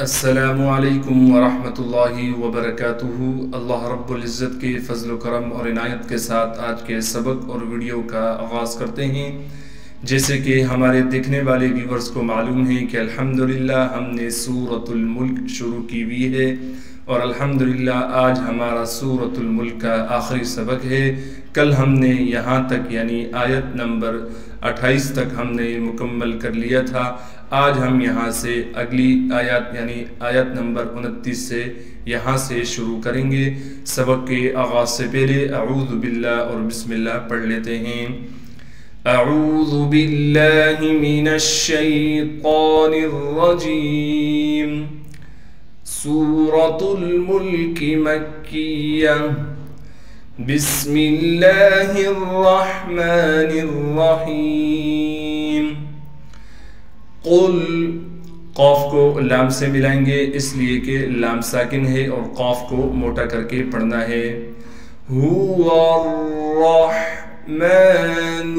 السلام علیکم ورحمۃ اللہ وبرکاتہ۔ اللہ رب العزت کے فضل و کرم اور عنایت کے ساتھ آج کے سبق اور ویڈیو کا آغاز کرتے ہیں۔ جیسے کہ ہمارے دیکھنے والے ویورز کو معلوم ہے کہ الحمدللہ ہم نے سورۃ الملک شروع کی ہوئی ہے، اور الحمدللہ آج ہمارا سورۃ الملک کا آخری سبق ہے۔ کل ہم نے یہاں تک یعنی آیت نمبر 28 تک ہم نے مکمل کر لیا تھا۔ آج ہم یہاں سے اگلی آیت یعنی آیت نمبر 29 سے یہاں سے شروع کریں گے۔ سبق کے آغاز سے پہلے اعوذ باللہ اور بسم اللہ پڑھ لیتے ہیں۔ اعوذ باللہ من الشیطان الرجیم۔ سورۃ الملک مکیہ۔ بسم اللہ الرحمن الرحیم۔ قل، قاف کو لام سے ملائیں گے اس لیے کہ لام ساکن ہے اور قاف کو موٹا کر کے پڑھنا ہے۔ هو الرحمن،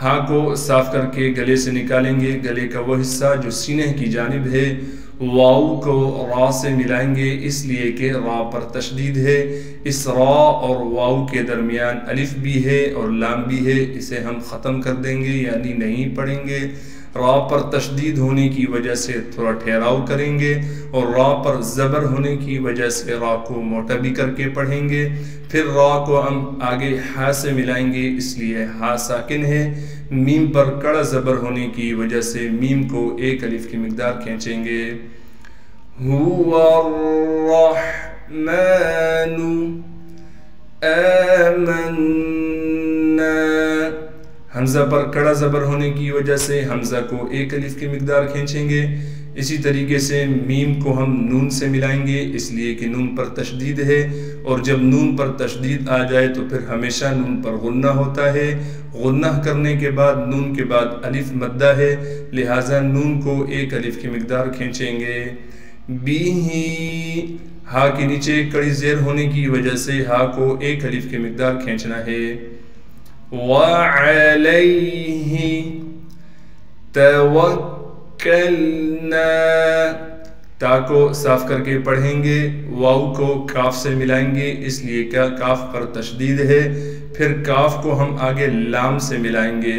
ہاں کو صاف کر کے گلے سے نکالیں گے، گلے کا وہ حصہ جو سینے کی جانب ہے۔ واو کو را سے ملائیں گے اس لیے کہ را پر تشدید ہے۔ اس را اور واو کے درمیان الف بھی ہے اور لام بھی ہے، اسے ہم ختم کر دیں گے یعنی نہیں پڑھیں گے۔ را پر تشدید ہونے کی وجہ سے تھوڑا ٹھہراؤ کریں گے، اور را پر زبر ہونے کی وجہ سے را کو موٹا بھی کر کے پڑھیں گے۔ پھر را کو ہم آگے ہا سے ملائیں گے اس لیے ہا ساکن ہے۔ میم پر کڑا زبر ہونے کی وجہ سے میم کو ایک الف کی مقدار کھینچیں گے۔ هو الرحمن آمنا، حمزہ پر کڑا زبر ہونے کی وجہ سے حمزہ کو ایک الف کی مقدار کھینچیں گے۔ اسی طریقے سے میم کو ہم نون سے ملائیں گے اس لیے کہ نون پر تشدید ہے، اور جب نون پر تشدید آ جائے تو پھر ہمیشہ نون پر غنہ ہوتا ہے۔ غنہ کرنے کے بعد نون کے بعد الف مدہ ہے، لہٰذا نون کو ایک الف کی مقدار کھینچیں گے۔ بیہی، ہا کے نیچے کڑی زیر ہونے کی وجہ سے ہا کو ایک الف کی مقدار کھینچنا ہے۔ وَعَلَيْهِ تَوَكَّلْنَا، تا کو صاف کر کے پڑھیں گے، واو کو کاف سے ملائیں گے اس لیے کہ کاف پر تشدید ہے۔ پھر کاف کو ہم آگے لام سے ملائیں گے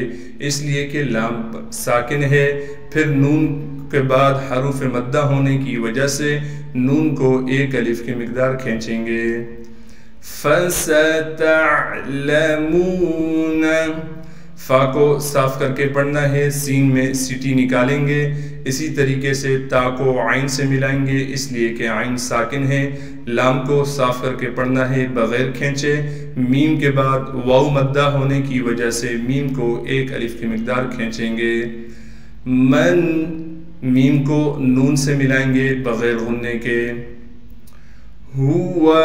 اس لیے کہ لام ساکن ہے۔ پھر نون کے بعد حروف مدہ ہونے کی وجہ سے نون کو ایک الف کی مقدار کھینچیں گے۔ فَسَتَعْلَمُونَ، فا کو صاف کر کے پڑھنا ہے، سین میں سیٹی نکالیں گے۔ اسی طریقے سے تا کو عین سے ملائیں گے اس لیے کہ عین ساکن ہے۔ لام کو صاف کر کے پڑھنا ہے بغیر کھینچے۔ میم کے بعد واو مدہ ہونے کی وجہ سے میم کو ایک الف کی مقدار کھینچیں گے۔ من، میم کو نون سے ملائیں گے بغیر غننے کے۔ ہوا،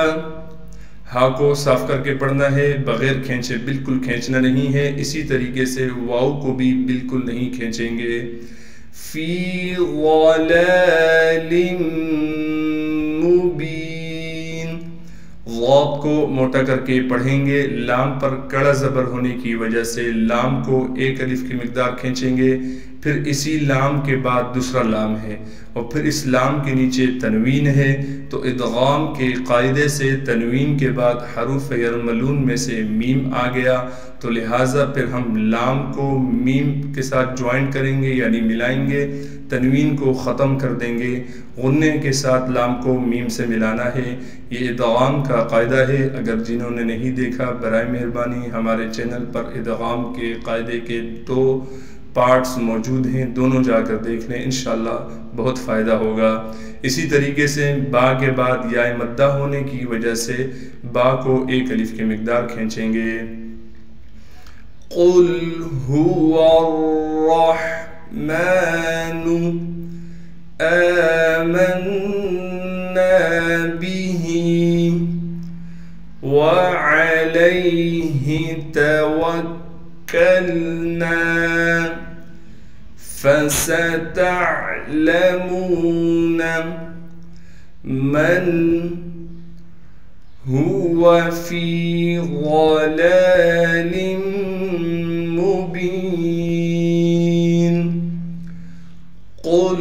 ہا کو صاف کر کے پڑھنا ہے بغیر کھینچے، بالکل کھینچنا نہیں ہے۔ اسی طریقے سے واو کو بھی بالکل نہیں کھینچیں گے۔ فی ضلال مبین، ضاد کو موٹا کر کے پڑھیں گے، لام پر کڑا زبر ہونے کی وجہ سے لام کو ایک الف کی مقدار کھینچیں گے۔ پھر اسی لام کے بعد دوسرا لام ہے اور پھر اس لام کے نیچے تنوین ہے، تو ادغام کے قاعدے سے تنوین کے بعد حروف یرملون میں سے میم آ گیا، تو لہٰذا پھر ہم لام کو میم کے ساتھ جوائنٹ کریں گے یعنی ملائیں گے، تنوین کو ختم کر دیں گے، غننے کے ساتھ لام کو میم سے ملانا ہے۔ یہ ادغام کا قاعدہ ہے، اگر جنہوں نے نہیں دیکھا برائے مہربانی ہمارے چینل پر ادغام کے قاعدے کے 2 پارٹس موجود ہیں، دونوں جا کر دیکھ لیں، انشاءاللہ بہت فائدہ ہوگا۔ اسی طریقے سے با کے بعد یا مدہ ہونے کی وجہ سے با کو ایک الف کی مقدار کھینچیں گے۔ قل هو الرحمن آمنا به وعليه توكلنا فستعلمون من هو في ضلال مبين۔ قل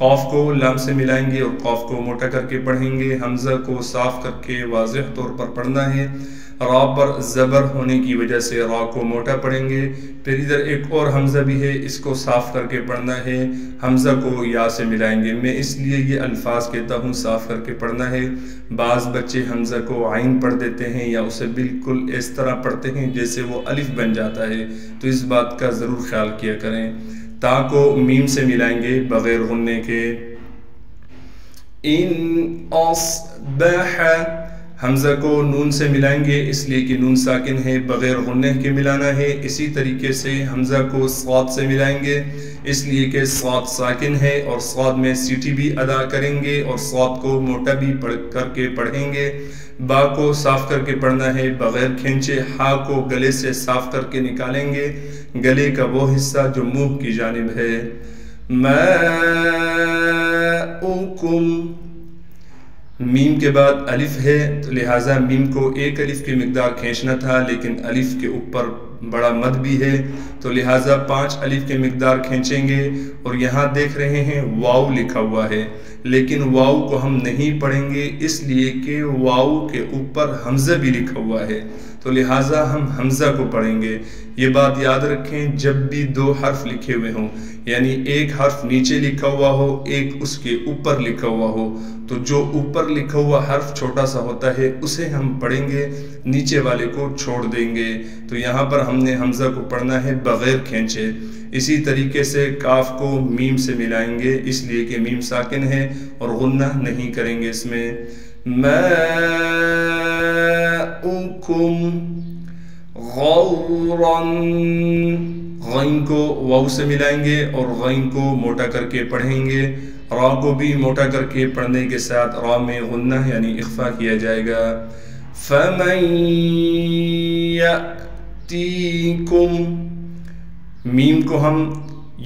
قاف کو لام سے ملائیں گے اور قاف کو موٹا کر کے پڑھیں گے، حمزہ کو صاف کر کے واضح طور پر پڑھنا ہے، را پر زبر ہونے کی وجہ سے را کو موٹا پڑھیں گے۔ پھر ادھر ایک اور حمزہ بھی ہے، اس کو صاف کر کے پڑھنا ہے، حمزہ کو یا سے ملائیں گے۔ میں اس لیے یہ الفاظ کہتا ہوں صاف کر کے پڑھنا ہے۔ بعض بچے حمزہ کو عین پڑھ دیتے ہیں یا اسے بالکل اس طرح پڑھتے ہیں جیسے وہ الف بن جاتا ہے، تو اس بات کا ضرور خیال کیا کریں۔ تا کو میم سے ملائیں گے بغیر غننے کے۔ ان اصبح حمزہ کو نون سے ملائیں گے اس لیے کہ نون ساکن ہے، بغیر غننے کے ملانا ہے۔ اسی طریقے سے حمزہ کو صاد سے ملائیں گے اس لیے کہ صاد ساکن ہے اور صاد میں سیٹی بھی ادا کریں گے اور صاد کو موٹا بھی کر کے پڑھیں گے۔ با کو صاف کر کے پڑھنا ہے بغیر کھینچے۔ ہا کو گلے سے صاف کر کے نکالیں گے، گلے کا وہ حصہ جو منہ کی جانب ہے۔ ماؤکم میم کے بعد الف ہے تو لہٰذا میم کو ایک الف کی مقدار کھینچنا تھا، لیکن الف کے اوپر بڑا مد بھی ہے تو لہٰذا 5 الف کی مقدار کھینچیں گے۔ اور یہاں دیکھ رہے ہیں واو لکھا ہوا ہے، لیکن واو کو ہم نہیں پڑھیں گے اس لیے کہ واو کے اوپر حمزہ بھی لکھا ہوا ہے، تو لہٰذا ہم حمزہ کو پڑھیں گے۔ یہ بات یاد رکھیں، جب بھی 2 حرف لکھے ہوئے ہوں، یعنی ایک حرف نیچے لکھا ہوا ہو، ایک اس کے اوپر لکھا ہوا ہو، تو جو اوپر لکھا ہوا حرف چھوٹا سا ہوتا ہے اسے ہم پڑھیں گے، نیچے والے کو چھوڑ دیں گے۔ تو یہاں پر ہم نے حمزہ کو پڑھنا ہے بغیر کھینچے۔ اسی طریقے سے کاف کو میم سے ملائیں گے اس لیے کہ میم ساکن ہے اور غنہ نہیں کریں گے اس میں۔ ماؤکم غوراً غین کو واو سے ملائیں گے اور غین کو موٹا کر کے پڑھیں گے۔ را کو بھی موٹا کر کے پڑھنے کے ساتھ را میں غنہ یعنی اخفا کیا جائے گا۔ فَمَن يَأْتِيكُمْ میم کو ہم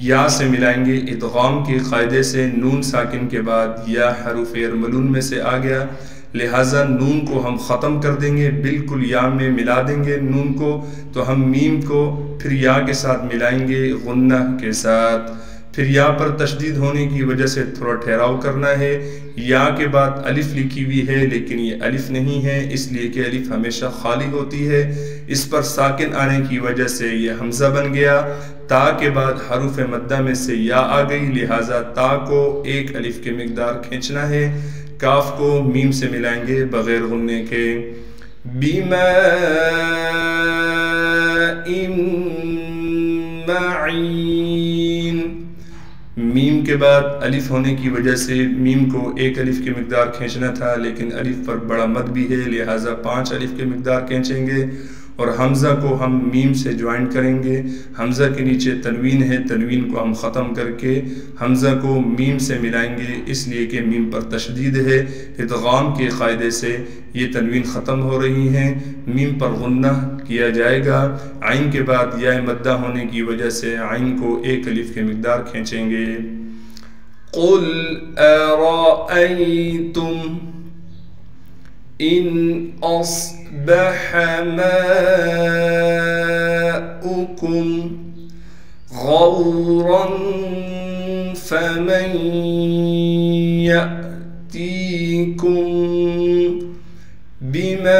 یا سے ملائیں گے ادغام کے قاعدے سے، نون ساکن کے بعد یا حروف ارملون میں سے آ گیا، لہٰذا نون کو ہم ختم کر دیں گے، بالکل یا میں ملا دیں گے نون کو، تو ہم میم کو پھر یا کے ساتھ ملائیں گے غنہ کے ساتھ۔ پھر یا پر تشدید ہونے کی وجہ سے تھوڑا ٹھہراؤ کرنا ہے۔ یا کے بعد الف لکھی ہوئی ہے لیکن یہ الف نہیں ہے اس لیے کہ الف ہمیشہ خالی ہوتی ہے، اس پر ساکن آنے کی وجہ سے یہ حمزہ بن گیا۔ تا کے بعد حروف مدہ میں سے یا آ گئی، لہٰذا تا کو ایک الف کی مقدار کھینچنا ہے۔ کاف کو میم سے ملائیں گے بغیر غننے کے۔ بِمَاءٍ مَعِينٍ میم کے بعد الف ہونے کی وجہ سے میم کو ایک الف کی مقدار کھینچنا تھا، لیکن الف پر بڑا مد بھی ہے لہٰذا 5 الف کی مقدار کھینچیں گے اور حمزہ کو ہم میم سے جوائن کریں گے۔ حمزہ کے نیچے تنوین ہے، تنوین کو ہم ختم کر کے حمزہ کو میم سے ملائیں گے اس لیے کہ میم پر تشدید ہے، ادغام کے قاعدے سے یہ تنوین ختم ہو رہی ہیں، میم پر غنہ کیا جائے گا۔ عین کے بعد یا مدہ ہونے کی وجہ سے عین کو ایک الف کی مقدار کھینچیں گے۔ قُلْ أَرَأَيْتُمْ إِنْ أَصْبَحَ مَاؤُكُمْ غَوْرًا فَمَن يَأْتِيكُم بِمَاءٍ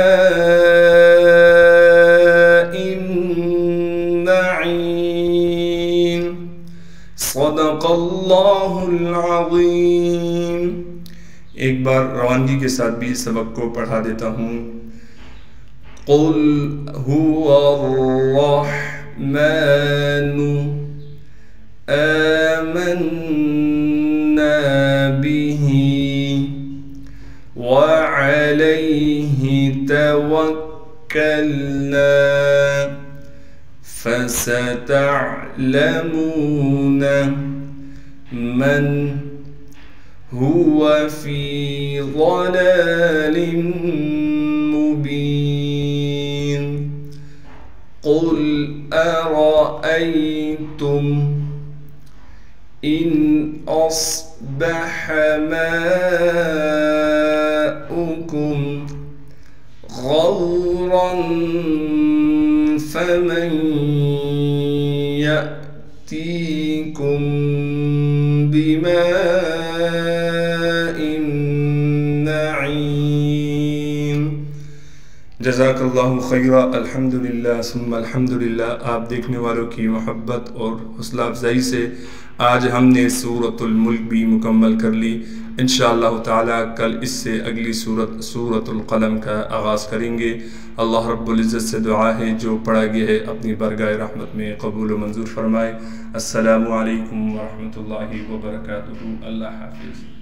مَّعِينٍ صدق اللہ العظیم۔ ایک بار روانگی کے ساتھ بھی سبق کو پڑھا دیتا ہوں۔ قُلْ هُوَ الرَّحْمَنُ آمَنَّا بِهِ وَعَلَيْهِ تَوَكَّلْنَا فَسَتَعْلَمُونَ مَنْ هُوَ فِي ضَلَالٍ مُبِينٍ قُلْ أَرَأَيْتُمْ إِنْ أَصْبَحَ مَاؤُكُمْ غَوْرًا فَمَن يَأْتِيكُم نسقيكم بماء نعيم. جزاک اللہ خیرہ. الحمدللہ ثم الحمدللہ. آپ دیکھنے والوں کی محبت اور حوصلہ افزائی سے آج ہم نے سورۃ الملک بھی مکمل کر لی. انشاءاللہ تعالی کل اس سے اگلی سورۃ القلم کا آغاز کریں گے. اللہ رب العزت سے دعا ہے جو پڑھا گیا ہے اپنی بارگاہ رحمت میں قبول و منظور فرمائے. السلام علیکم ورحمۃ اللہ وبرکاتہ. اللہ حافظ.